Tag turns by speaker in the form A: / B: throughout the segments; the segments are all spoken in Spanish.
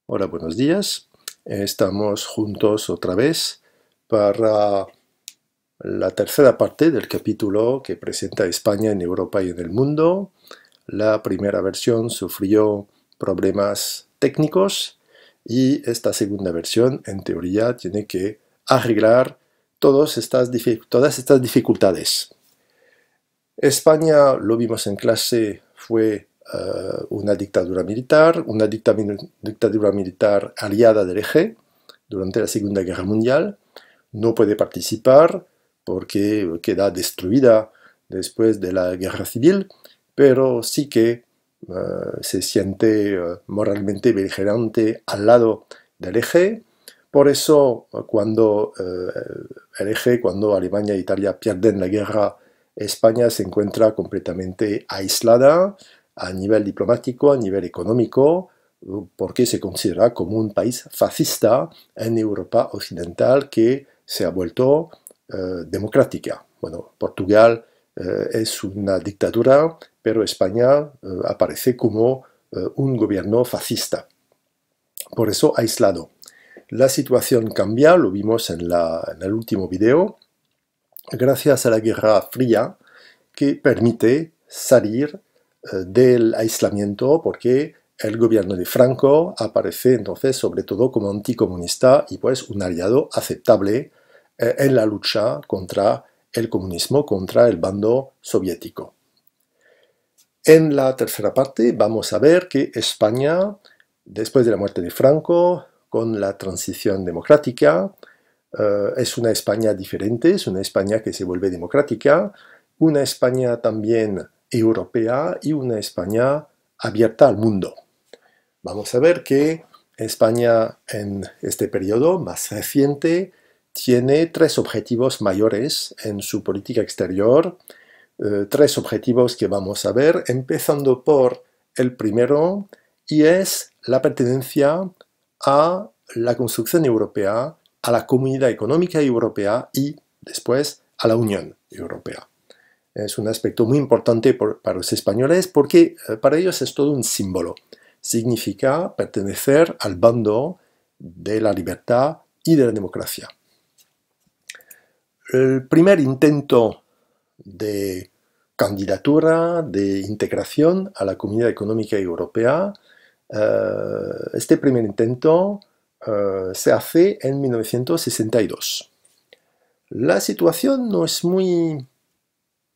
A: Hola, buenos días. Estamos juntos otra vez para la tercera parte del capítulo que presenta España en Europa y en el mundo. La primera versión sufrió problemas técnicos y esta segunda versión, en teoría, tiene que arreglar todas estas dificultades. España, lo vimos en clase, fue una dictadura militar aliada del Eje durante la Segunda Guerra Mundial. No puede participar porque queda destruida después de la Guerra Civil, pero sí que se siente moralmente beligerante al lado del Eje. Por eso, cuando Alemania e Italia pierden la guerra, España se encuentra completamente aislada a nivel diplomático, a nivel económico, porque se considera como un país fascista en Europa occidental que se ha vuelto democrática. Bueno, Portugal es una dictadura, pero España aparece como un gobierno fascista. Por eso aislado. La situación cambia, lo vimos en el último video, gracias a la Guerra Fría, que permite salir del aislamiento porque el gobierno de Franco aparece entonces sobre todo como anticomunista y pues un aliado aceptable en la lucha contra el comunismo, contra el bando soviético. En la tercera parte vamos a ver que España, después de la muerte de Franco, con la transición democrática, es una España diferente, es una España que se vuelve democrática, una España también europea y una España abierta al mundo. Vamos a ver que España en este periodo más reciente tiene tres objetivos mayores en su política exterior, tres objetivos que vamos a ver, empezando por el primero, y es la pertenencia a la construcción europea, a la Comunidad Económica Europea y después a la Unión Europea. Es un aspecto muy importante para los españoles porque para ellos es todo un símbolo. Significa pertenecer al bando de la libertad y de la democracia. El primer intento de candidatura, de integración a la Comunidad Económica Europea, este primer intento se hace en 1962. La situación no es muy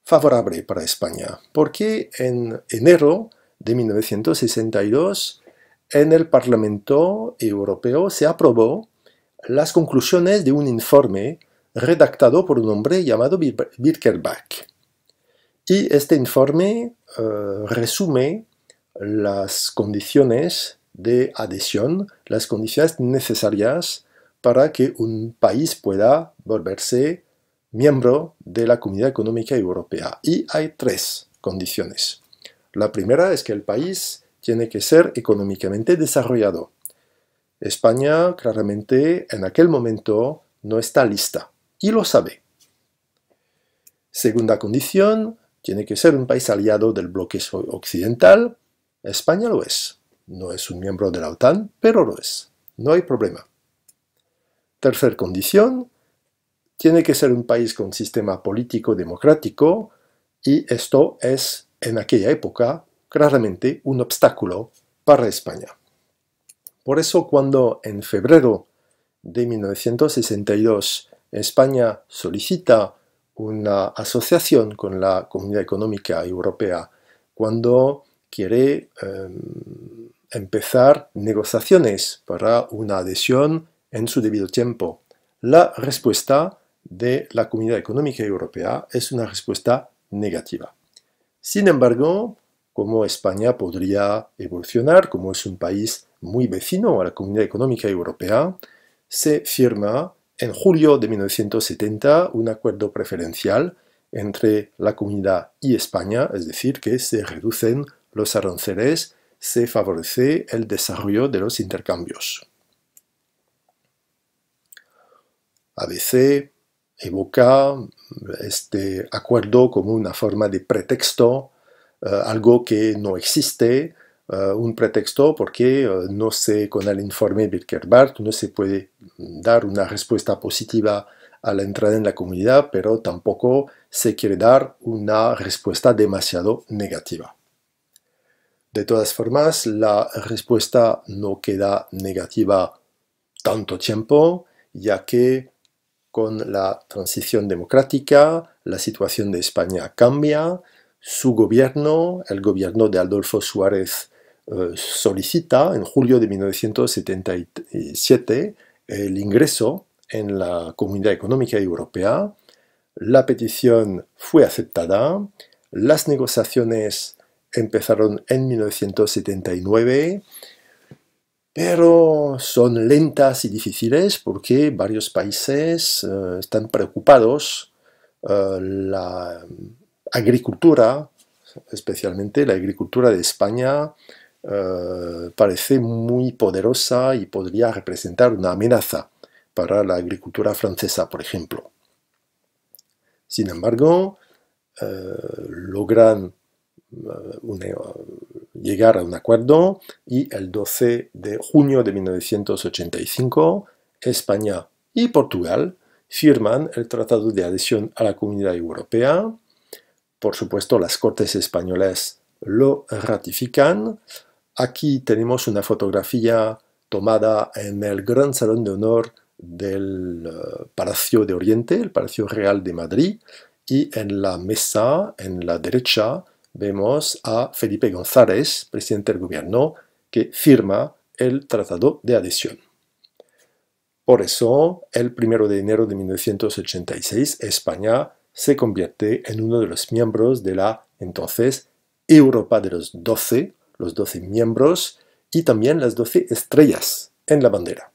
A: favorable para España, porque en enero de 1962 en el Parlamento Europeo se aprobó las conclusiones de un informe redactado por un hombre llamado Birkerbach. Y este informe resume las condiciones de adhesión, las condiciones necesarias para que un país pueda volverse miembro de la Comunidad Económica Europea. Y hay tres condiciones. La primera es que el país tiene que ser económicamente desarrollado. España claramente en aquel momento no está lista y lo sabe. Segunda condición, tiene que ser un país aliado del bloque occidental. España lo es. No es un miembro de la OTAN, pero lo es. No hay problema. Tercer condición, tiene que ser un país con sistema político democrático y esto es en aquella época claramente un obstáculo para España. Por eso cuando en febrero de 1962 España solicita una asociación con la Comunidad Económica Europea, cuando quiere empezar negociaciones para una adhesión en su debido tiempo, la respuesta de la Comunidad Económica Europea es una respuesta negativa. Sin embargo, como España podría evolucionar, como es un país muy vecino a la Comunidad Económica Europea, se firma en julio de 1970 un acuerdo preferencial entre la Comunidad y España, es decir, que se reducen los aranceles, se favorece el desarrollo de los intercambios. ABC evoca este acuerdo como una forma de pretexto, algo que no existe, un pretexto porque no sé, con el informe Bilderberg no se puede dar una respuesta positiva a la entrada en la comunidad, pero tampoco se quiere dar una respuesta demasiado negativa. De todas formas, la respuesta no queda negativa tanto tiempo, ya que con la transición democrática la situación de España cambia, su gobierno, el gobierno de Adolfo Suárez, solicita en julio de 1977 el ingreso en la Comunidad Económica Europea. La petición fue aceptada, las negociaciones empezaron en 1979, pero son lentas y difíciles porque varios países están preocupados. La agricultura, especialmente la agricultura de España, parece muy poderosa y podría representar una amenaza para la agricultura francesa, por ejemplo. Sin embargo, logran llegar a un acuerdo y el 12 de junio de 1985 España y Portugal firman el Tratado de Adhesión a la Comunidad Europea. Por supuesto, las Cortes españolas lo ratifican. Aquí tenemos una fotografía tomada en el Gran Salón de Honor del Palacio de Oriente, el Palacio Real de Madrid, y en la mesa, en la derecha, vemos a Felipe González, presidente del gobierno, que firma el Tratado de Adhesión. Por eso, el 1 de enero de 1986, España se convierte en uno de los miembros de la entonces Europa de los 12 miembros y también las 12 estrellas en la bandera.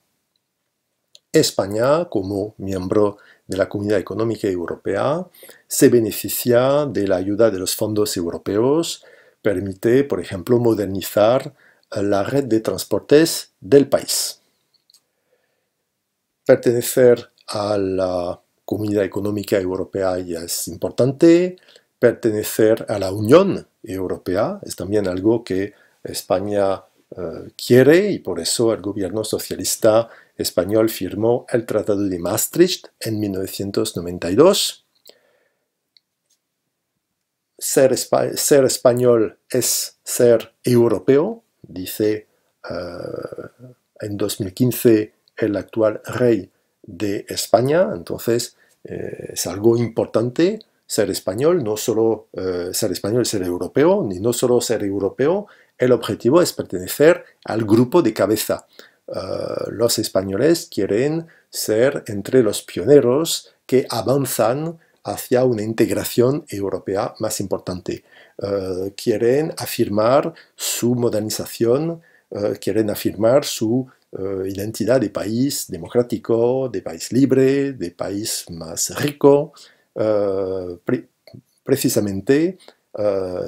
A: España, como miembro de la Comunidad Económica Europea, se beneficia de la ayuda de los fondos europeos, permite, por ejemplo, modernizar la red de transportes del país. Pertenecer a la Comunidad Económica Europea ya es importante, pertenecer a la Unión Europea es también algo que España quiere y por eso el gobierno socialista español firmó el Tratado de Maastricht en 1992. Ser español es ser europeo, dice en 2015 el actual rey de España, entonces es algo importante ser español, no solo ser español, ser europeo, ni no solo ser europeo, el objetivo es pertenecer al grupo de cabeza. Los españoles quieren ser entre los pioneros que avanzan hacia una integración europea más importante. Quieren afirmar su modernización, quieren afirmar su identidad de país democrático, de país libre, de país más rico, precisamente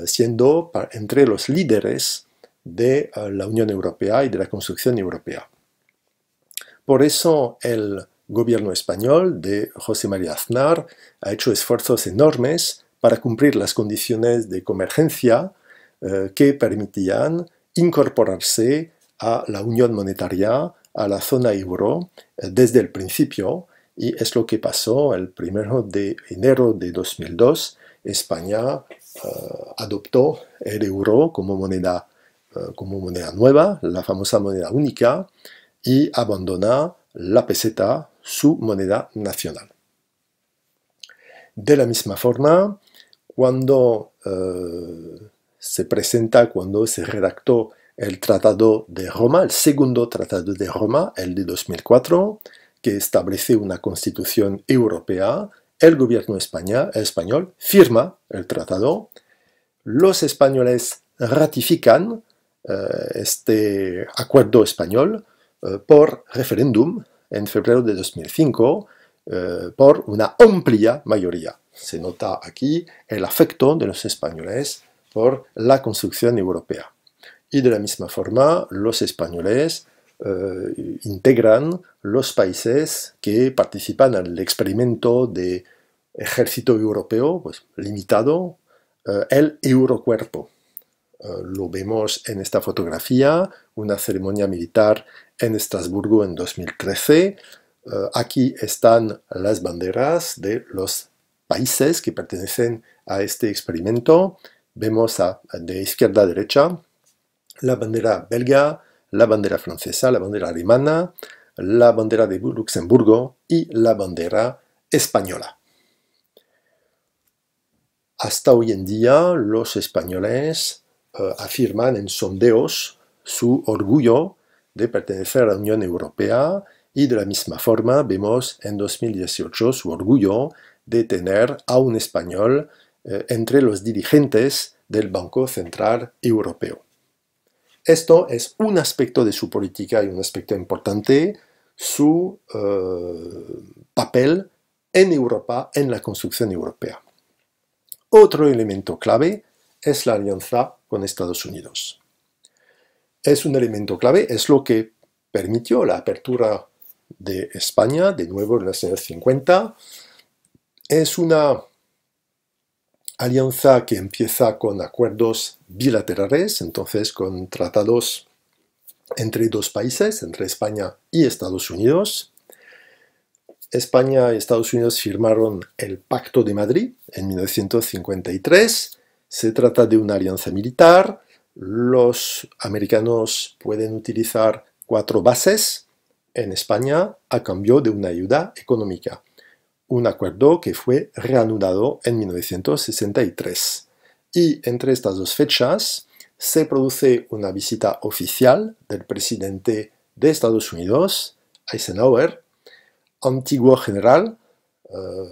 A: siendo entre los líderes de la Unión Europea y de la construcción europea. Por eso el gobierno español de José María Aznar ha hecho esfuerzos enormes para cumplir las condiciones de convergencia que permitían incorporarse a la unión monetaria, a la zona euro, desde el principio, y es lo que pasó el 1 de enero de 2002. España adoptó el euro como moneda nueva, la famosa moneda única, y abandona la peseta, su moneda nacional. De la misma forma, cuando se redactó el Tratado de Roma, el segundo Tratado de Roma, el de 2004, que establece una constitución europea, el gobierno español firma el tratado, los españoles ratifican este acuerdo español por referéndum en febrero de 2005 por una amplia mayoría. Se nota aquí el afecto de los españoles por la construcción europea. Y de la misma forma, los españoles integran los países que participan en el experimento de ejército europeo, pues, limitado, el Eurocuerpo. Lo vemos en esta fotografía, una ceremonia militar en Estrasburgo en 2013. Aquí están las banderas de los países que pertenecen a este experimento. Vemos de izquierda a derecha la bandera belga, la bandera francesa, la bandera alemana, la bandera de Luxemburgo y la bandera española. Hasta hoy en día los españoles afirman en sondeos su orgullo de pertenecer a la Unión Europea y de la misma forma vemos en 2018 su orgullo de tener a un español entre los dirigentes del Banco Central Europeo. Esto es un aspecto de su política y un aspecto importante, su papel en Europa, en la construcción europea. Otro elemento clave es la alianza con Estados Unidos. Es un elemento clave, es lo que permitió la apertura de España, de nuevo en los años 50. Es una alianza que empieza con acuerdos bilaterales, entonces con tratados entre dos países, entre España y Estados Unidos. España y Estados Unidos firmaron el Pacto de Madrid en 1953. Se trata de una alianza militar. Los americanos pueden utilizar 4 bases en España a cambio de una ayuda económica. Un acuerdo que fue reanudado en 1963. Y entre estas dos fechas se produce una visita oficial del presidente de Estados Unidos, Eisenhower, antiguo general,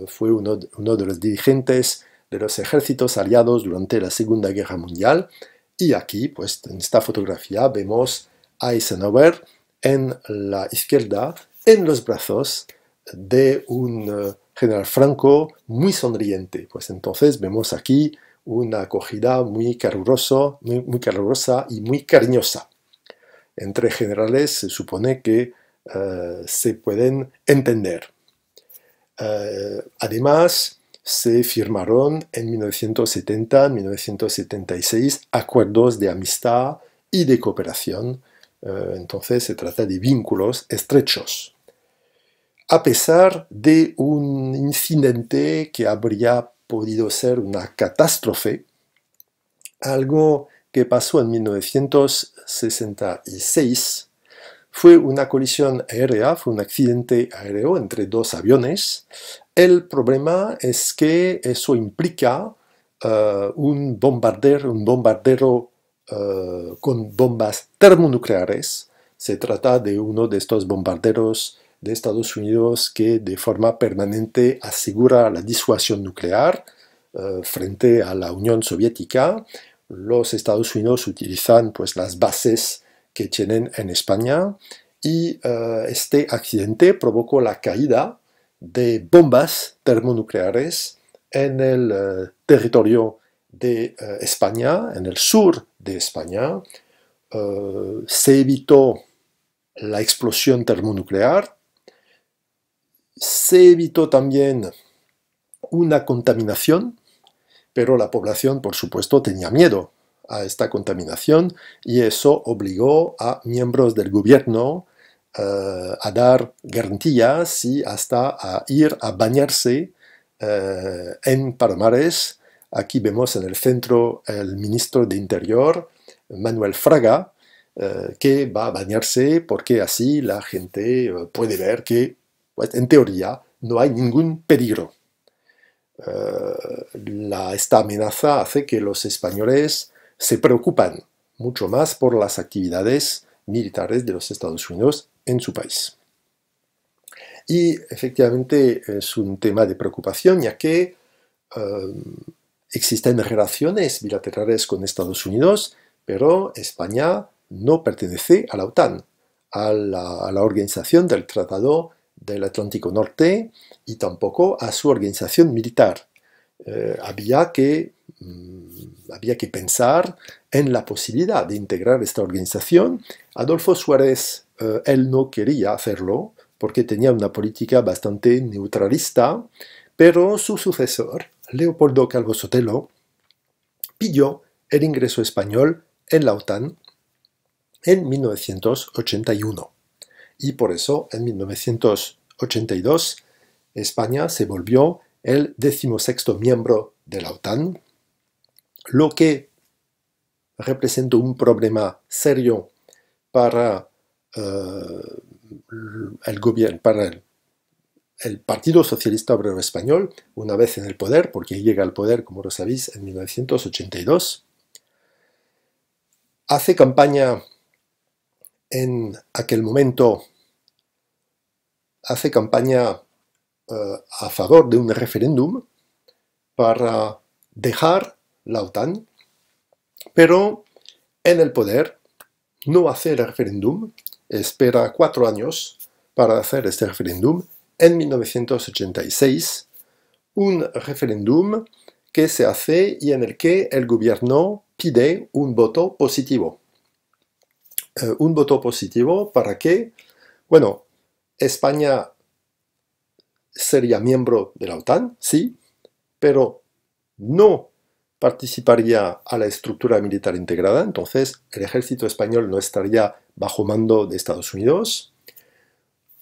A: fue uno de los dirigentes de los ejércitos aliados durante la Segunda Guerra Mundial. Y aquí, pues en esta fotografía, vemos a Eisenhower en la izquierda, en los brazos de un general Franco muy sonriente. Pues entonces vemos aquí una acogida muy calurosa y muy cariñosa. Entre generales se supone que se pueden entender. Además, se firmaron en 1970, 1976 acuerdos de amistad y de cooperación. Entonces se trata de vínculos estrechos. A pesar de un incidente que habría podido ser una catástrofe, algo que pasó en 1966, fue una colisión aérea, fue un accidente aéreo entre 2 aviones. El problema es que eso implica un bombardero con bombas termonucleares. Se trata de uno de estos bombarderos de Estados Unidos que de forma permanente asegura la disuasión nuclear frente a la Unión Soviética. Los Estados Unidos utilizan pues, las bases que tienen en España y este accidente provocó la caída de bombas termonucleares en el territorio de España, en el sur de España. Se evitó la explosión termonuclear, se evitó también una contaminación, pero la población, por supuesto, tenía miedo a esta contaminación y eso obligó a miembros del gobierno a dar garantías y hasta a ir a bañarse en Palomares. Aquí vemos en el centro el ministro de Interior, Manuel Fraga, que va a bañarse porque así la gente puede ver que, pues, en teoría, no hay ningún peligro. Esta amenaza hace que los españoles se preocupan mucho más por las actividades militares de los Estados Unidos en su país. Y efectivamente es un tema de preocupación, ya que existen relaciones bilaterales con Estados Unidos, pero España no pertenece a la OTAN, a la organización del Tratado del Atlántico Norte y tampoco a su organización militar. Había que pensar en la posibilidad de integrar esta organización. Adolfo Suárez, él no quería hacerlo porque tenía una política bastante neutralista, pero su sucesor, Leopoldo Calvo Sotelo, pidió el ingreso español en la OTAN en 1981. Y por eso, en 1982, España se volvió el 16º miembro de la OTAN, lo que representó un problema serio para el Partido Socialista Obrero Español, una vez en el poder, porque llega al poder, como lo sabéis, en 1982. Hace campaña en aquel momento, a favor de un referéndum para dejar la OTAN, pero en el poder no hace el referéndum, espera 4 años para hacer este referéndum. En 1986, un referéndum que se hace y en el que el gobierno pide un voto positivo. Un voto positivo para que, bueno, España sería miembro de la OTAN, sí, pero no participaría a la estructura militar integrada, entonces el ejército español no estaría bajo mando de Estados Unidos.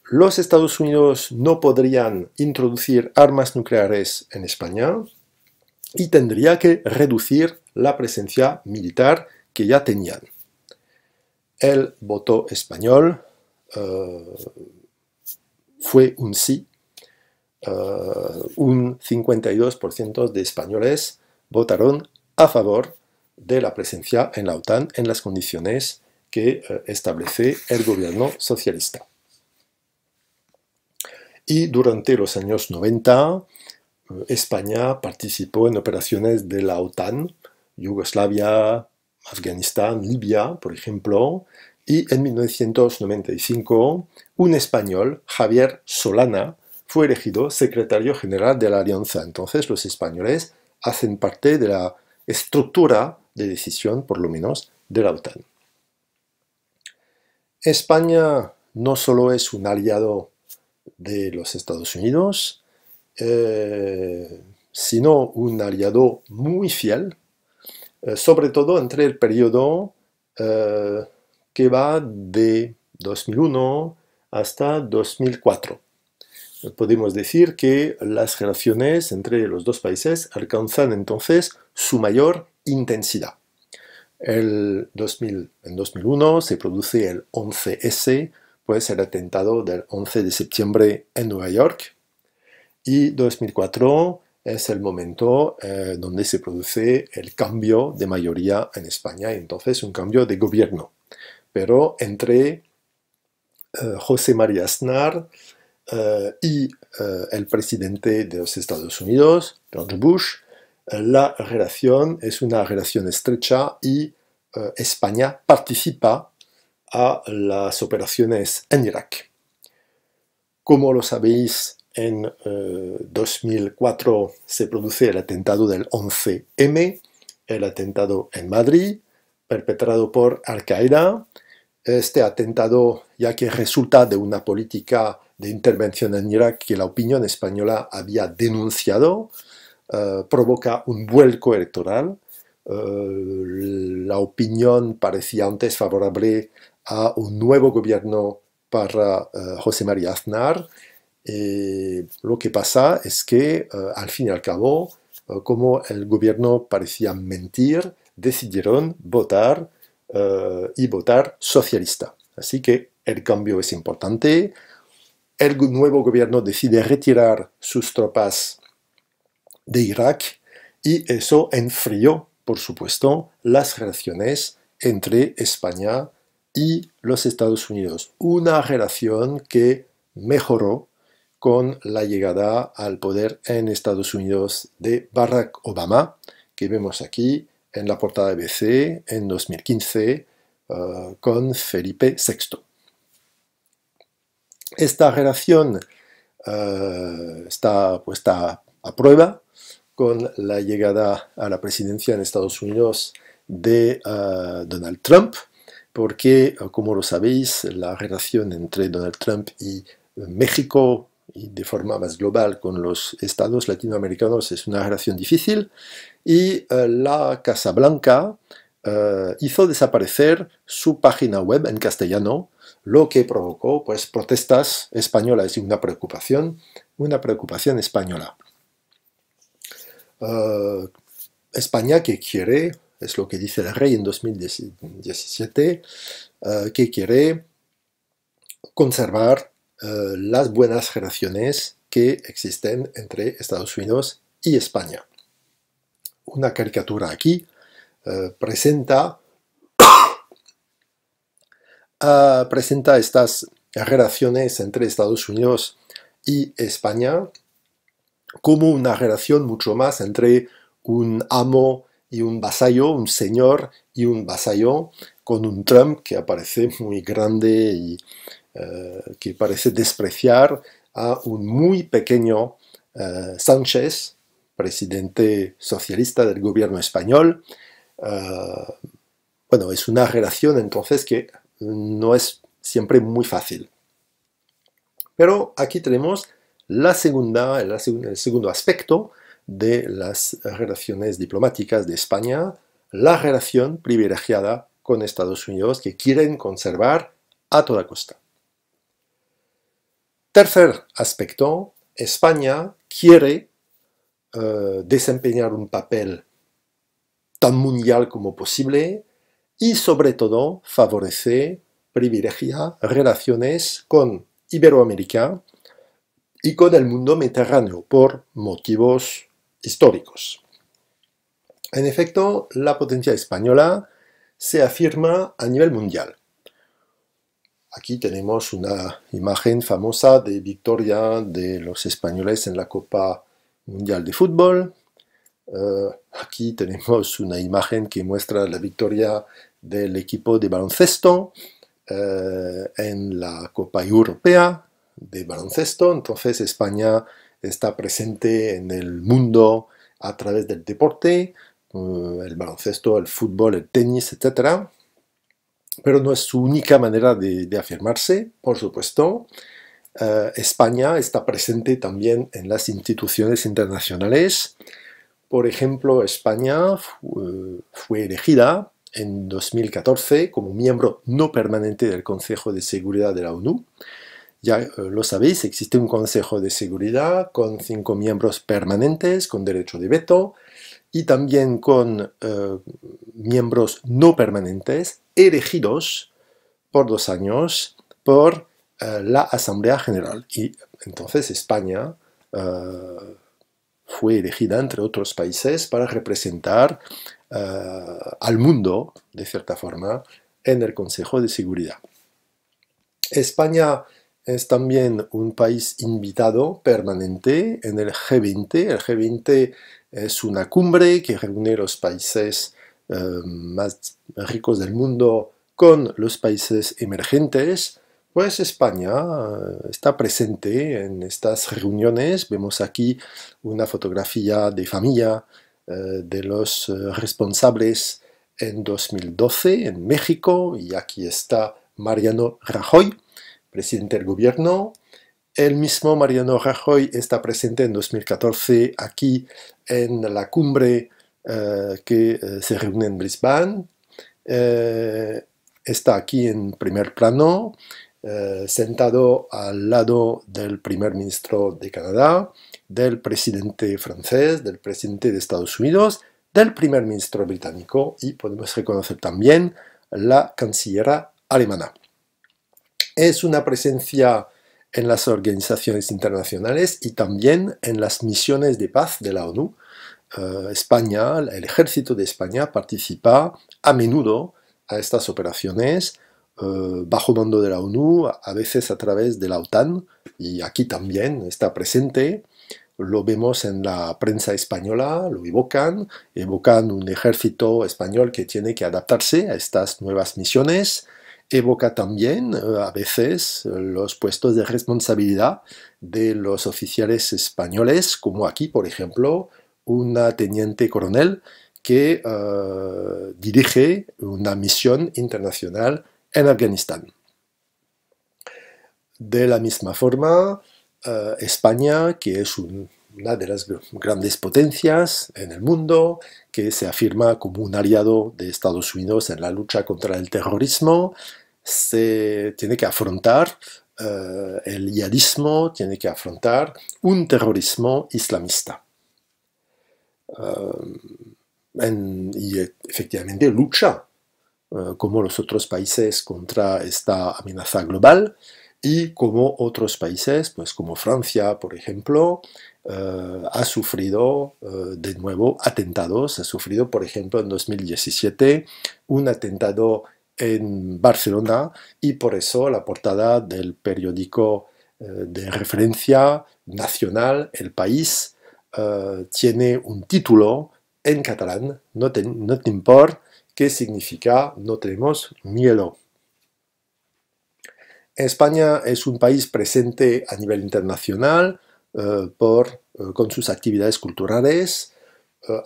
A: Los Estados Unidos no podrían introducir armas nucleares en España y tendría que reducir la presencia militar que ya tenían. El voto español fue un sí. Un 52% de españoles votaron a favor de la presencia en la OTAN en las condiciones que establece el gobierno socialista. Y durante los años 90, España participó en operaciones de la OTAN, Yugoslavia, Afganistán, Libia, por ejemplo, y en 1995 un español, Javier Solana, fue elegido secretario general de la Alianza. Entonces los españoles hacen parte de la estructura de decisión, por lo menos, de la OTAN. España no solo es un aliado de los Estados Unidos, sino un aliado muy fiel, sobre todo entre el periodo que va de 2001 hasta 2004. Podemos decir que las relaciones entre los dos países alcanzan entonces su mayor intensidad. En 2001 se produce el 11S, pues el atentado del 11 de septiembre en Nueva York, y 2004 es el momento donde se produce el cambio de mayoría en España, y entonces un cambio de gobierno. Pero entre José María Aznar y el presidente de los Estados Unidos, George Bush, la relación es una relación estrecha y España participa a las operaciones en Irak. Como lo sabéis, en 2004 se produce el atentado del 11M, el atentado en Madrid, perpetrado por Al-Qaeda. Este atentado, ya que resulta de una política de intervención en Irak que la opinión española había denunciado, provoca un vuelco electoral. La opinión parecía antes favorable a un nuevo gobierno para José María Aznar. Lo que pasa es que, al fin y al cabo, como el gobierno parecía mentir, decidieron votar y votar socialista. Así que el cambio es importante. El nuevo gobierno decide retirar sus tropas de Irak y eso enfrió, por supuesto, las relaciones entre España y los Estados Unidos. Una relación que mejoró con la llegada al poder en Estados Unidos de Barack Obama, que vemos aquí en la portada de ABC en 2015 con Felipe VI. Esta relación está puesta a prueba con la llegada a la presidencia en Estados Unidos de Donald Trump, porque, como lo sabéis, la relación entre Donald Trump y México y de forma más global con los estados latinoamericanos es una relación difícil y la Casa Blanca hizo desaparecer su página web en castellano, lo que provocó pues, protestas españolas y una preocupación española. España que quiere, es lo que dice el rey en 2017, que quiere conservar las buenas relaciones que existen entre Estados Unidos y España. Una caricatura aquí presenta estas relaciones entre Estados Unidos y España como una relación mucho más entre un amo y un vasallo, un señor y un vasallo, con un Trump que aparece muy grande y que parece despreciar a un muy pequeño Sánchez, presidente socialista del gobierno español. Bueno, es una relación entonces que no es siempre muy fácil. Pero aquí tenemos el segundo aspecto de las relaciones diplomáticas de España, la relación privilegiada con Estados Unidos que quieren conservar a toda costa. Tercer aspecto, España quiere desempeñar un papel tan mundial como posible y sobre todo privilegia relaciones con Iberoamérica y con el mundo mediterráneo por motivos históricos. En efecto, la potencia española se afirma a nivel mundial. Aquí tenemos una imagen famosa de victoria de los españoles en la Copa Mundial de Fútbol. Aquí tenemos una imagen que muestra la victoria del equipo de baloncesto en la Copa Europea de baloncesto. Entonces España está presente en el mundo a través del deporte, el baloncesto, el fútbol, el tenis, etc. Pero no es su única manera de afirmarse, por supuesto. España está presente también en las instituciones internacionales. Por ejemplo, España fue elegida en 2014 como miembro no permanente del Consejo de Seguridad de la ONU. Ya lo sabéis, existe un Consejo de Seguridad con 5 miembros permanentes con derecho de veto y también con miembros no permanentes elegidos por 2 años por la Asamblea General. Y entonces España fue elegida, entre otros países, para representar al mundo, de cierta forma, en el Consejo de Seguridad. España es también un país invitado permanente en el G20. El G20 es una cumbre que reúne los países más ricos del mundo con los países emergentes. Pues España está presente en estas reuniones. Vemos aquí una fotografía de familia de los responsables en 2012 en México, y aquí está Mariano Rajoy, presidente del gobierno. El mismo Mariano Rajoy está presente en 2014 aquí en la cumbre que se reúne en Brisbane. Está aquí en primer plano, sentado al lado del primer ministro de Canadá, del presidente francés, del presidente de Estados Unidos, del primer ministro británico, y podemos reconocer también la canciller alemana. Es una presencia en las organizaciones internacionales y también en las misiones de paz de la ONU. España, el ejército de España participa a menudo a estas operaciones bajo mando de la ONU, a veces a través de la OTAN, y aquí también está presente. Lo vemos en la prensa española, lo evocan un ejército español que tiene que adaptarse a estas nuevas misiones. Evoca también a veces los puestos de responsabilidad de los oficiales españoles, como aquí, por ejemplo, una teniente coronel que dirige una misión internacional en Afganistán. De la misma forma, España, que es un una de las grandes potencias en el mundo, que se afirma como un aliado de Estados Unidos en la lucha contra el terrorismo, se tiene que afrontar el yihadismo, tiene que afrontar un terrorismo islamista. Y efectivamente lucha, como los otros países, contra esta amenaza global, y como otros países, pues como Francia, por ejemplo, ha sufrido de nuevo atentados. Ha sufrido, por ejemplo, en 2017 un atentado en Barcelona, y por eso la portada del periódico de referencia nacional, El País, tiene un título en catalán, no te importa, que significa no tenemos miedo. España es un país presente a nivel internacional con sus actividades culturales,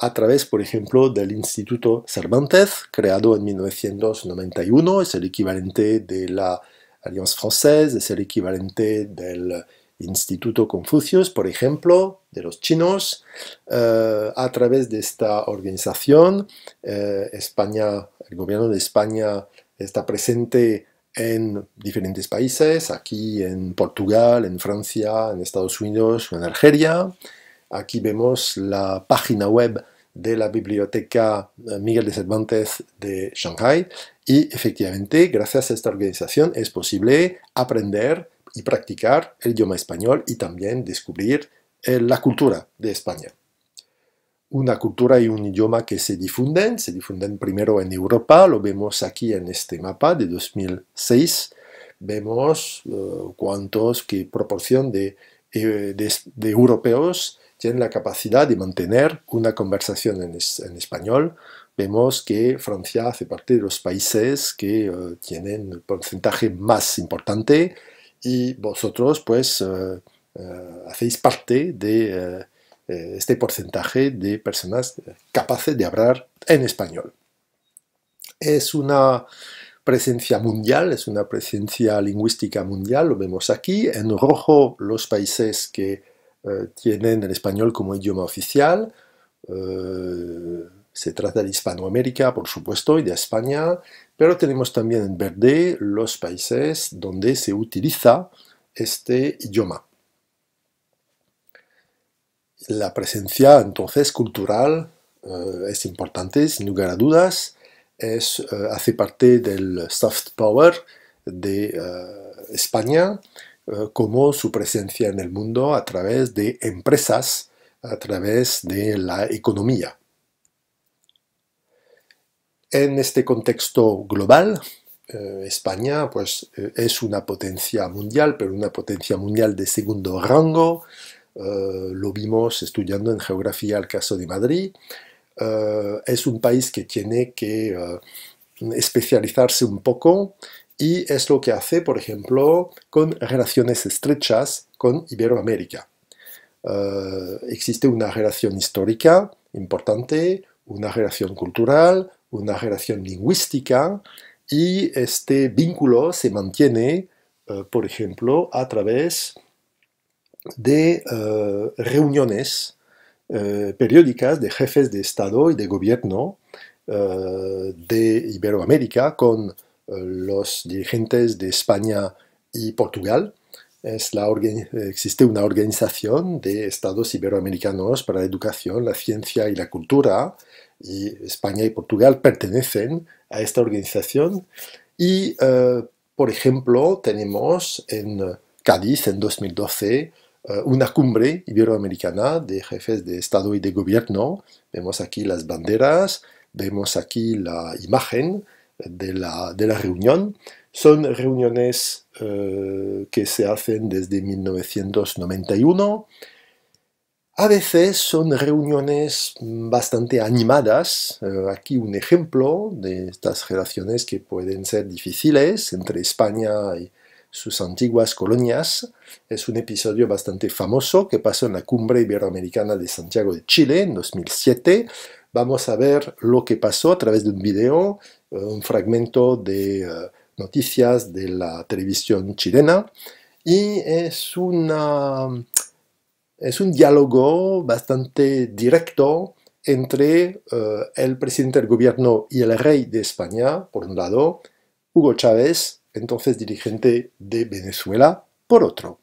A: a través, por ejemplo, del Instituto Cervantes, creado en 1991, es el equivalente de la Alliance Française, es el equivalente del Instituto Confucius, por ejemplo, de los chinos. A través de esta organización, España, el gobierno de España está presente en diferentes países, aquí en Portugal, en Francia, en Estados Unidos o en Argelia. Aquí vemos la página web de la Biblioteca Miguel de Cervantes de Shanghái, y efectivamente, gracias a esta organización es posible aprender y practicar el idioma español y también descubrir la cultura de España. Una cultura y un idioma que se difunden primero en Europa, lo vemos aquí en este mapa de 2006, vemos qué proporción de europeos tienen la capacidad de mantener una conversación en español. Vemos que Francia hace parte de los países que tienen el porcentaje más importante, y vosotros pues hacéis parte de este porcentaje de personas capaces de hablar en español. Es una presencia mundial, es una presencia lingüística mundial, lo vemos aquí, en rojo los países que tienen el español como idioma oficial. Se trata de Hispanoamérica, por supuesto, y de España, pero tenemos también en verde los países donde se utiliza este idioma. La presencia, entonces, cultural es importante, sin lugar a dudas. Hace parte del soft power de España, como su presencia en el mundo a través de empresas, a través de la economía. En este contexto global, España pues, es una potencia mundial, pero una potencia mundial de segundo rango. Lo vimos estudiando en geografía el caso de Madrid. Es un país que tiene que especializarse un poco, y es lo que hace, por ejemplo, con relaciones estrechas con Iberoamérica. Existe una relación histórica importante, una relación cultural, una relación lingüística, y este vínculo se mantiene, por ejemplo, a través de reuniones periódicas de jefes de Estado y de gobierno de Iberoamérica con los dirigentes de España y Portugal. Existe una organización de estados iberoamericanos para la educación, la ciencia y la cultura, y España y Portugal pertenecen a esta organización. Y, por ejemplo, tenemos en Cádiz, en 2012, una cumbre iberoamericana de jefes de Estado y de Gobierno. Vemos aquí las banderas, vemos aquí la imagen de la reunión. Son reuniones que se hacen desde 1991. A veces son reuniones bastante animadas. Aquí un ejemplo de estas relaciones que pueden ser difíciles entre España y sus antiguas colonias. Es un episodio bastante famoso que pasó en la Cumbre Iberoamericana de Santiago de Chile en 2007. Vamos a ver lo que pasó a través de un video, un fragmento de noticias de la televisión chilena. Y es una es un diálogo bastante directo entre el presidente del gobierno y el rey de España, por un lado, Hugo Chávez, entonces dirigente de Venezuela, por otro.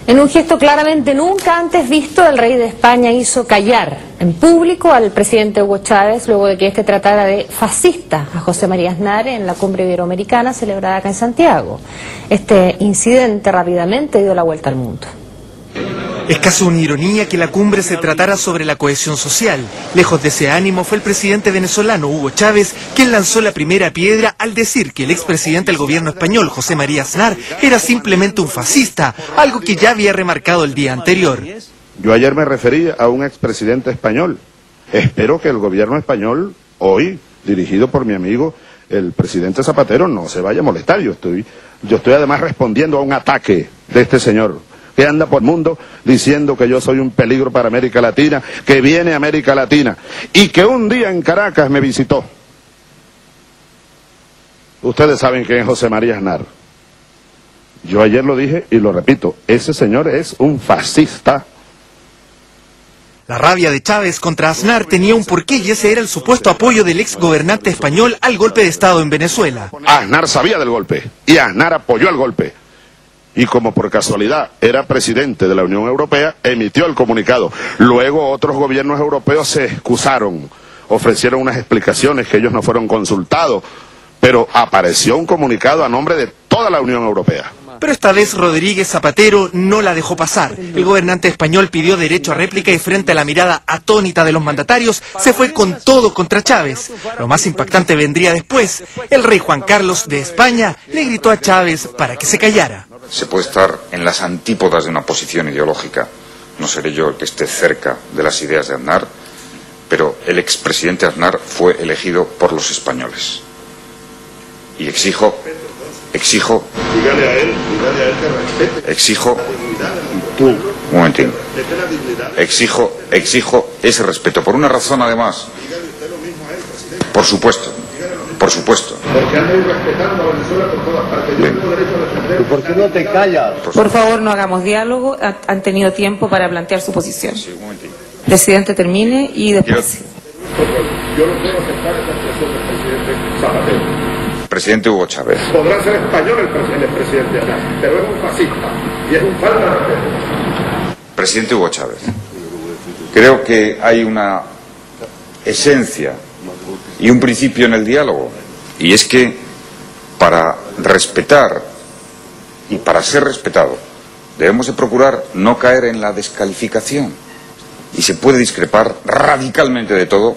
B: En un gesto claramente nunca antes visto, el rey de España hizo callar en público al presidente Hugo Chávez luego de que éste tratara de fascista a José María Aznar en la cumbre iberoamericana celebrada acá en Santiago. Este incidente rápidamente dio la vuelta al mundo.
C: Es casi una ironía que la cumbre se tratara sobre la cohesión social. Lejos de ese ánimo fue el presidente venezolano Hugo Chávez quien lanzó la primera piedra al decir que el expresidente del gobierno español, José María Aznar, era simplemente un fascista, algo que ya había remarcado el día anterior.
D: Yo ayer me referí a un expresidente español. Espero que el gobierno español, hoy, dirigido por mi amigo el presidente Zapatero, no se vaya a molestar. Yo estoy además respondiendo a un ataque de este señor, que anda por el mundo diciendo que yo soy un peligro para América Latina, que viene a América Latina, y que un día en Caracas me visitó. Ustedes saben quién es José María Aznar. Yo ayer lo dije y lo repito, ese señor es un fascista.
C: La rabia de Chávez contra Aznar tenía un porqué y ese era el supuesto apoyo del ex gobernante español al golpe de Estado en Venezuela.
D: Aznar sabía del golpe y Aznar apoyó el golpe. Y como por casualidad era presidente de la Unión Europea, emitió el comunicado. Luego otros gobiernos europeos se excusaron, ofrecieron unas explicaciones que ellos no fueron consultados, pero apareció un comunicado a nombre de toda la Unión Europea.
C: Pero esta vez Rodríguez Zapatero no la dejó pasar. El gobernante español pidió derecho a réplica y frente a la mirada atónita de los mandatarios, se fue con todo contra Chávez. Lo más impactante vendría después. El rey Juan Carlos de España le gritó a Chávez para que se callara.
E: Se puede estar en las antípodas de una posición ideológica. No seré yo el que esté cerca de las ideas de Aznar, pero el expresidente Aznar fue elegido por los españoles. Y exijo
D: Dígale a él que respete.
E: Exijo ese respeto, por una razón además. Por supuesto.
D: Porque han ido respetando a Venezuela por todas partes. Yo tengo derecho a defender.
F: ¿Y por qué no te callas?
B: Por favor, no hagamos diálogo. Han tenido tiempo para plantear su posición.
E: Sí, un momentito.
B: Presidente, termine y después.
D: Yo no puedo aceptar esa expresión del presidente Zapatero.
E: Presidente Hugo Chávez.
D: Podrá ser español el presidente Aznar, pero es un fascista y es un falta de respeto.
E: Presidente Hugo Chávez. Creo que hay una esencia y un principio en el diálogo, y es que para respetar y para ser respetado debemos de procurar no caer en la descalificación, y se puede discrepar radicalmente de todo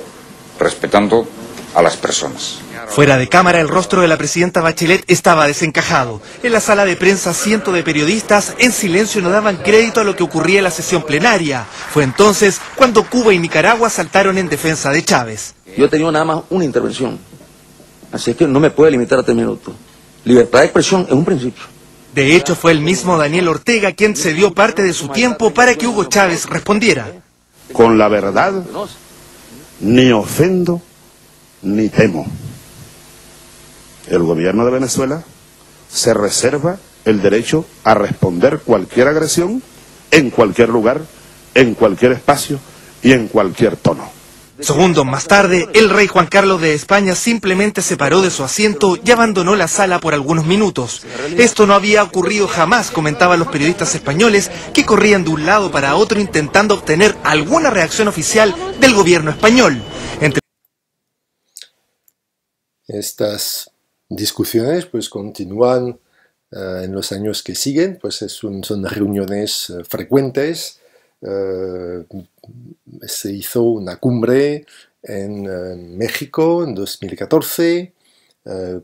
E: respetando a las personas.
C: Fuera de cámara, el rostro de la presidenta Bachelet estaba desencajado. En la sala de prensa, cientos de periodistas en silencio no daban crédito a lo que ocurría en la sesión plenaria. Fue entonces cuando Cuba y Nicaragua saltaron en defensa de Chávez.
F: Yo he tenido nada más una intervención, así es que no me puede limitar a 3 minutos. Libertad de expresión es un principio.
C: De hecho, fue el mismo Daniel Ortega quien cedió parte de su tiempo para que Hugo Chávez respondiera.
D: Con la verdad, ni ofendo ni temo. El gobierno de Venezuela se reserva el derecho a responder cualquier agresión en cualquier lugar, en cualquier espacio y en cualquier tono.
C: Segundos más tarde, el rey Juan Carlos de España simplemente se paró de su asiento y abandonó la sala por algunos minutos. Esto no había ocurrido jamás, comentaban los periodistas españoles que corrían de un lado para otro intentando obtener alguna reacción oficial del gobierno español.
A: Estas discusiones pues continúan en los años que siguen, pues son reuniones frecuentes. Se hizo una cumbre en México en 2014,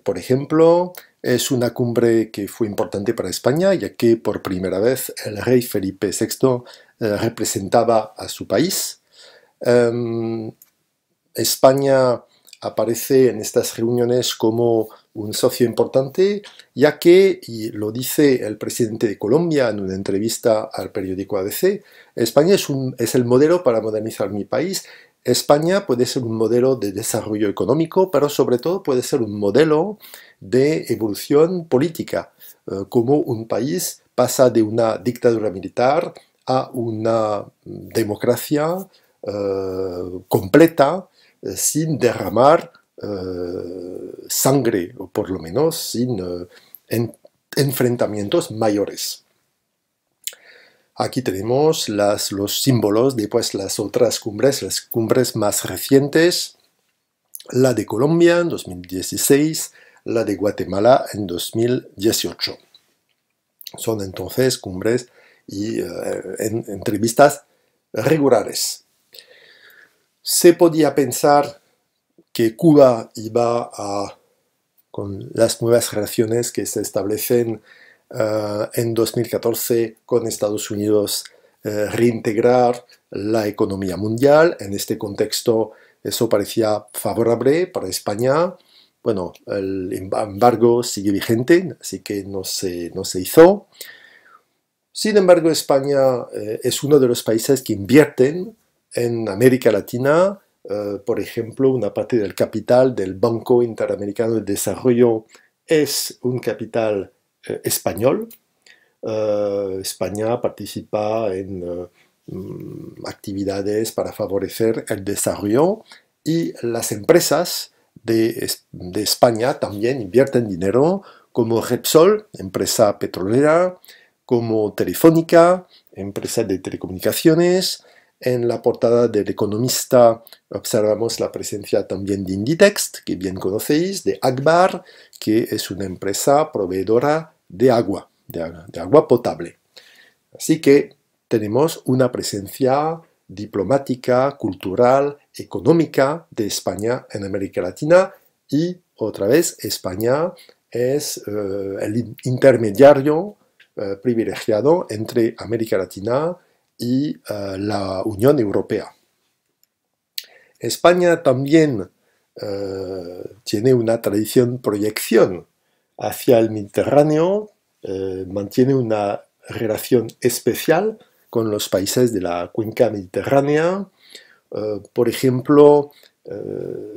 A: por ejemplo. Es una cumbre que fue importante para España, ya que por primera vez el rey Felipe VI representaba a su país. España aparece en estas reuniones como un socio importante, ya que, y lo dice el presidente de Colombia en una entrevista al periódico ABC, España es el modelo para modernizar mi país. España puede ser un modelo de desarrollo económico, pero sobre todo puede ser un modelo de evolución política, como un país pasa de una dictadura militar a una democracia completa, sin derramar sangre, o por lo menos sin enfrentamientos mayores. Aquí tenemos los símbolos de las otras cumbres, las cumbres más recientes, la de Colombia en 2016, la de Guatemala en 2018. Son entonces cumbres y entrevistas regulares. Se podía pensar que Cuba iba con las nuevas relaciones que se establecen en 2014 con Estados Unidos, reintegrar la economía mundial. En este contexto eso parecía favorable para España. Bueno, el embargo sigue vigente, así que no se hizo. Sin embargo, España es uno de los países que invierten en América Latina. Por ejemplo, una parte del capital del Banco Interamericano de Desarrollo es un capital español. España participa en actividades para favorecer el desarrollo y las empresas de España también invierten dinero, como Repsol, empresa petrolera, como Telefónica, empresa de telecomunicaciones. En la portada del Economista observamos la presencia también de Inditex, que bien conocéis, de Agbar, que es una empresa proveedora de agua potable. Así que tenemos una presencia diplomática, cultural, económica de España en América Latina y, otra vez, España es el intermediario privilegiado entre América Latina y la Unión Europea. España también tiene una tradición proyección hacia el Mediterráneo, mantiene una relación especial con los países de la cuenca mediterránea. Por ejemplo,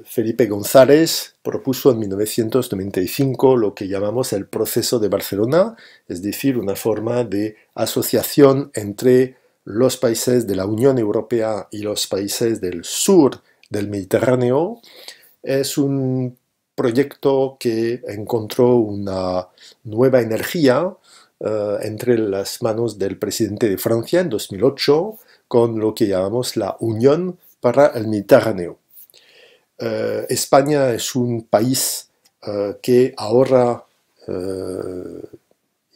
A: Felipe González propuso en 1995 lo que llamamos el proceso de Barcelona, es decir, una forma de asociación entre los países de la Unión Europea y los países del sur del Mediterráneo. Es un proyecto que encontró una nueva energía entre las manos del presidente de Francia en 2008 con lo que llamamos la Unión para el Mediterráneo. España es un país que ahora,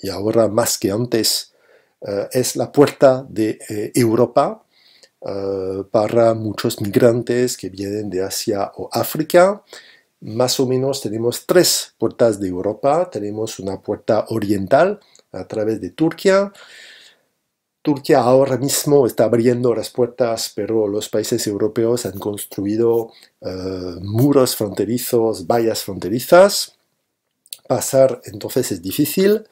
A: y ahora más que antes, es la puerta de Europa para muchos migrantes que vienen de Asia o África. Más o menos tenemos 3 puertas de Europa. Tenemos una puerta oriental a través de Turquía. Turquía ahora mismo está abriendo las puertas, pero los países europeos han construido muros fronterizos, vallas fronterizas. Pasar entonces es difícil.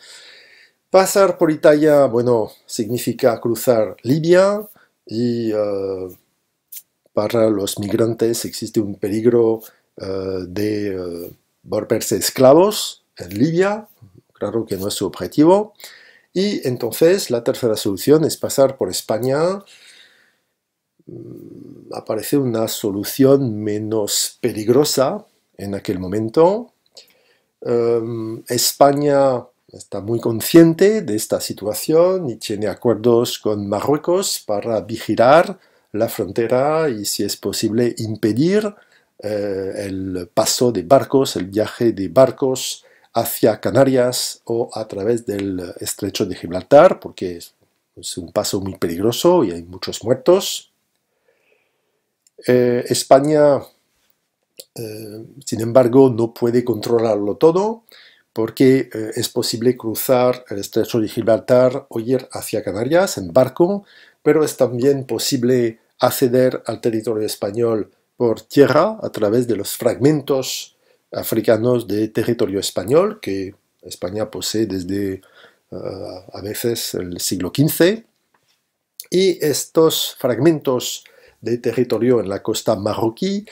A: Pasar por Italia, bueno, significa cruzar Libia y para los migrantes existe un peligro de volverse esclavos en Libia. Claro que no es su objetivo. Y entonces la tercera solución es pasar por España. Aparece una solución menos peligrosa en aquel momento. España está muy consciente de esta situación y tiene acuerdos con Marruecos para vigilar la frontera y, si es posible, impedir el paso de barcos, el viaje de barcos hacia Canarias o a través del estrecho de Gibraltar, porque es un paso muy peligroso y hay muchos muertos. España, sin embargo, no puede controlarlo todo, porque es posible cruzar el estrecho de Gibraltar o ir hacia Canarias en barco, pero es también posible acceder al territorio español por tierra a través de los fragmentos africanos de territorio español que España posee desde a veces el siglo XV, y estos fragmentos de territorio en la costa marroquí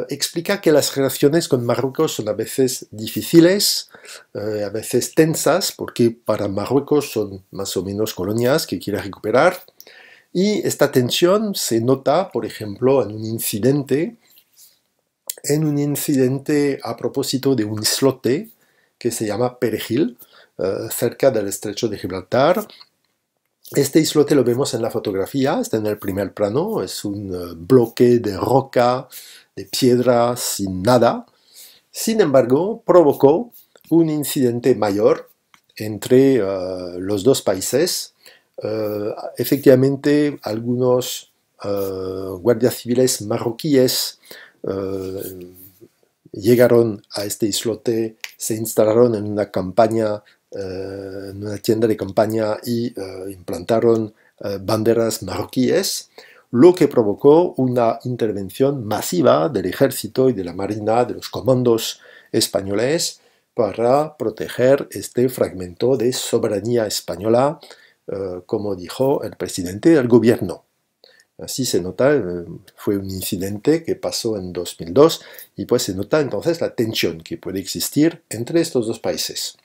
A: explica que las relaciones con Marruecos son a veces difíciles. a veces tensas, porque para Marruecos son más o menos colonias que quiere recuperar. Y esta tensión se nota, por ejemplo, en un incidente a propósito de un islote que se llama Perejil, cerca del estrecho de Gibraltar. Este islote lo vemos en la fotografía, está en el primer plano, es un bloque de roca, de piedra, sin nada. Sin embargo, provocó un incidente mayor entre los dos países. Efectivamente, algunos guardias civiles marroquíes llegaron a este islote, se instalaron en una campaña, en una tienda de campaña y implantaron banderas marroquíes, lo que provocó una intervención masiva del ejército y de la marina, de los comandos españoles, para proteger este fragmento de soberanía española, como dijo el presidente del gobierno. Así se nota, fue un incidente que pasó en 2002 y pues se nota entonces la tensión que puede existir entre estos dos países.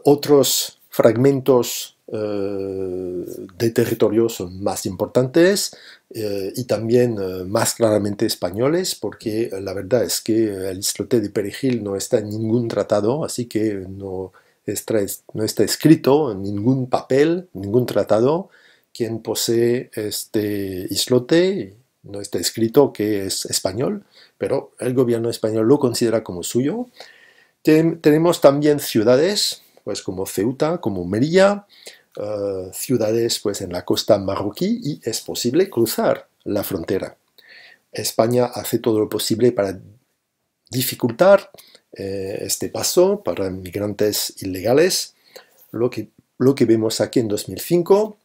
A: Otros fragmentos de territorio son más importantes y también más claramente españoles, porque la verdad es que el islote de Perejil no está en ningún tratado, así que no está escrito en ningún papel, ningún tratado, quien posee este islote. No está escrito que es español, pero el gobierno español lo considera como suyo. Tenemos también ciudades, pues como Ceuta, como Melilla, ciudades pues en la costa marroquí, y es posible cruzar la frontera. España hace todo lo posible para dificultar este paso para migrantes ilegales. Lo que vemos aquí en 2005,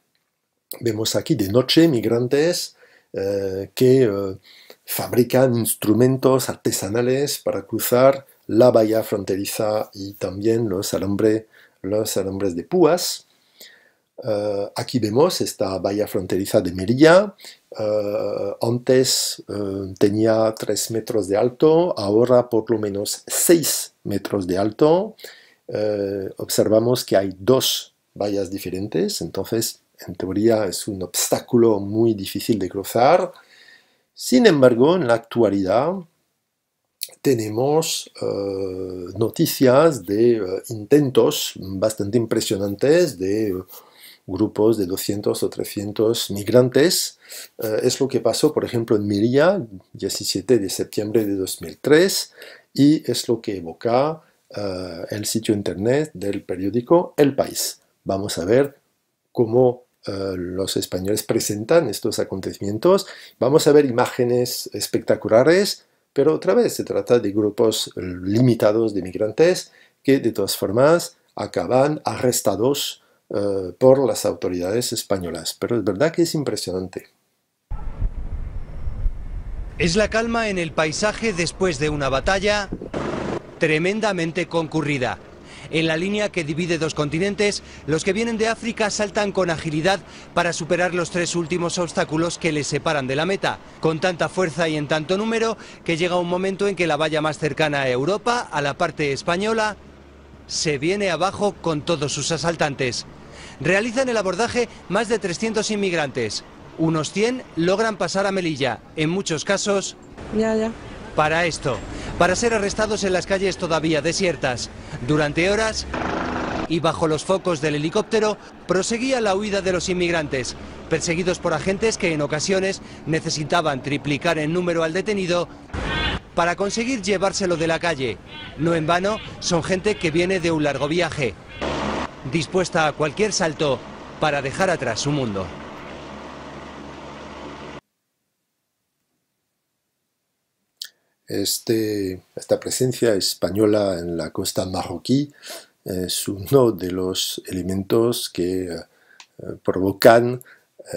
A: vemos aquí de noche migrantes que fabrican instrumentos artesanales para cruzar la valla fronteriza y también los alambres de púas. Aquí vemos esta valla fronteriza de Melilla. Antes tenía 3 metros de alto, ahora por lo menos 6 metros de alto. Observamos que hay 2 vallas diferentes, entonces en teoría es un obstáculo muy difícil de cruzar. Sin embargo, en la actualidad tenemos noticias de intentos bastante impresionantes de grupos de 200 o 300 migrantes. Es lo que pasó, por ejemplo, en Melilla, 17 de septiembre de 2003, y es lo que evoca el sitio internet del periódico El País. Vamos a ver cómo los españoles presentan estos acontecimientos. Vamos a ver imágenes espectaculares, pero otra vez se trata de grupos limitados de migrantes que de todas formas acaban arrestados por las autoridades españolas. Pero es verdad que es impresionante.
G: Es la calma en el paisaje después de una batalla tremendamente concurrida. En la línea que divide 2 continentes, los que vienen de África saltan con agilidad para superar los 3 últimos obstáculos que les separan de la meta, con tanta fuerza y en tanto número que llega un momento en que la valla más cercana a Europa, a la parte española, se viene abajo con todos sus asaltantes. Realizan el abordaje más de 300 inmigrantes. Unos 100 logran pasar a Melilla, en muchos casos para esto, para ser arrestados en las calles todavía desiertas. Durante horas y bajo los focos del helicóptero proseguía la huida de los inmigrantes, perseguidos por agentes que en ocasiones necesitaban triplicar en número al detenido para conseguir llevárselo de la calle. No en vano, son gente que viene de un largo viaje, dispuesta a cualquier salto para dejar atrás su mundo.
A: Esta presencia española en la costa marroquí es uno de los elementos que provocan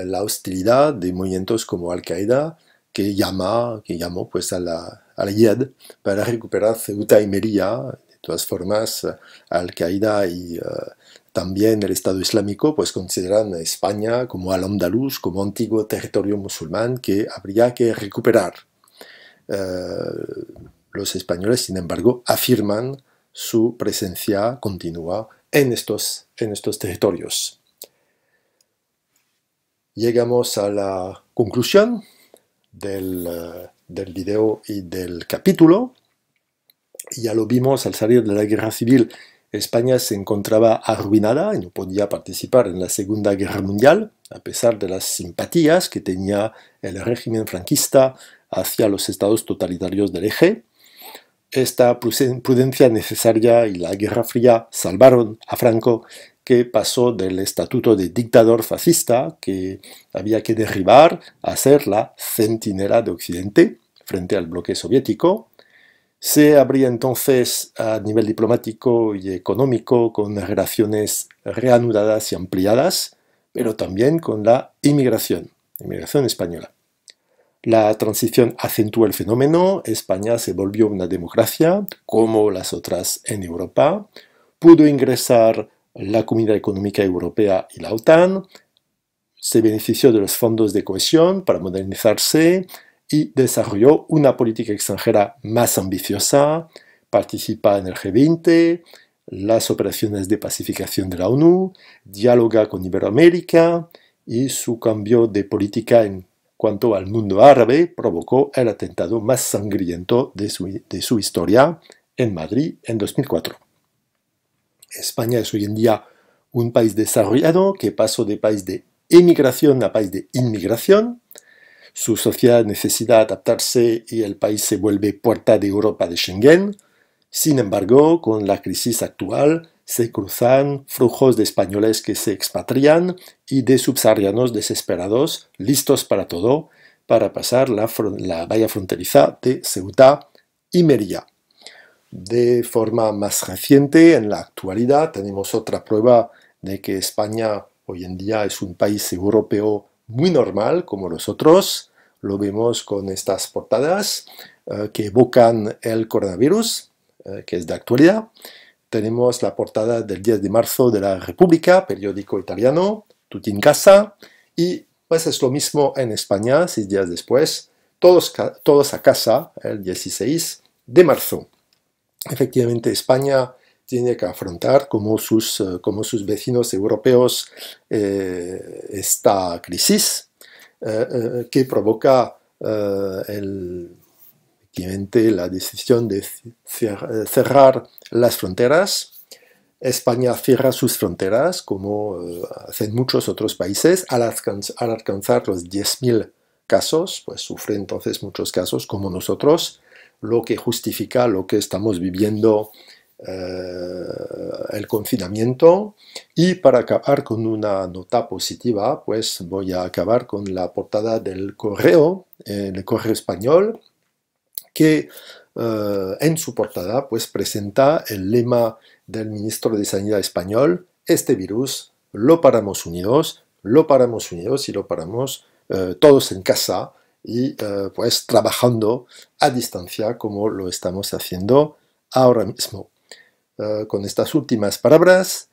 A: la hostilidad de movimientos como Al-Qaeda, que llamó pues a la IED para recuperar Ceuta y Melilla. De todas formas, Al-Qaeda y también el Estado Islámico pues consideran a España como Al-Andalus, como antiguo territorio musulmán que habría que recuperar. los españoles, sin embargo, afirman su presencia continua en estos territorios. Llegamos a la conclusión del video y del capítulo. Ya lo vimos, al salir de la guerra civil, España se encontraba arruinada y no podía participar en la Segunda Guerra Mundial, a pesar de las simpatías que tenía el régimen franquista hacia los estados totalitarios del eje. Esta prudencia necesaria y la Guerra Fría salvaron a Franco, que pasó del estatuto de dictador fascista que había que derribar a ser la centinela de Occidente frente al bloque soviético. Se abría entonces a nivel diplomático y económico con relaciones reanudadas y ampliadas, pero también con la inmigración española. La transición acentuó el fenómeno, España se volvió una democracia, como las otras en Europa, pudo ingresar la Comunidad Económica Europea y la OTAN, se benefició de los fondos de cohesión para modernizarse y desarrolló una política extranjera más ambiciosa, participa en el G20, las operaciones de pacificación de la ONU, dialoga con Iberoamérica y su cambio de política en cuanto al mundo árabe provocó el atentado más sangriento de su historia en Madrid en 2004. España es hoy en día un país desarrollado que pasó de país de emigración a país de inmigración. Su sociedad necesita adaptarse y el país se vuelve puerta de Europa de Schengen. Sin embargo, con la crisis actual se cruzan flujos de españoles que se expatrian y de subsaharianos desesperados, listos para todo, para pasar la valla fronteriza de Ceuta y Melilla. De forma más reciente, en la actualidad, tenemos otra prueba de que España hoy en día es un país europeo muy normal, como los otros. Lo vemos con estas portadas que evocan el coronavirus, que es de actualidad. Tenemos la portada del 10 de marzo de La República, periódico italiano, Tutti in casa, y pues es lo mismo en España, 6 días después, todos a casa, el 16 de marzo. Efectivamente, España tiene que afrontar como sus vecinos europeos esta crisis que provoca efectivamente la decisión de cerrar las fronteras. España cierra sus fronteras, como hacen muchos otros países, al alcanzar los 10.000 casos, pues sufre entonces muchos casos como nosotros, lo que justifica lo que estamos viviendo, el confinamiento. Y para acabar con una nota positiva, pues voy a acabar con la portada del Correo, el Correo Español, que en su portada pues presenta el lema del ministro de Sanidad español: este virus lo paramos unidos y lo paramos todos en casa y pues trabajando a distancia como lo estamos haciendo ahora mismo. Con estas últimas palabras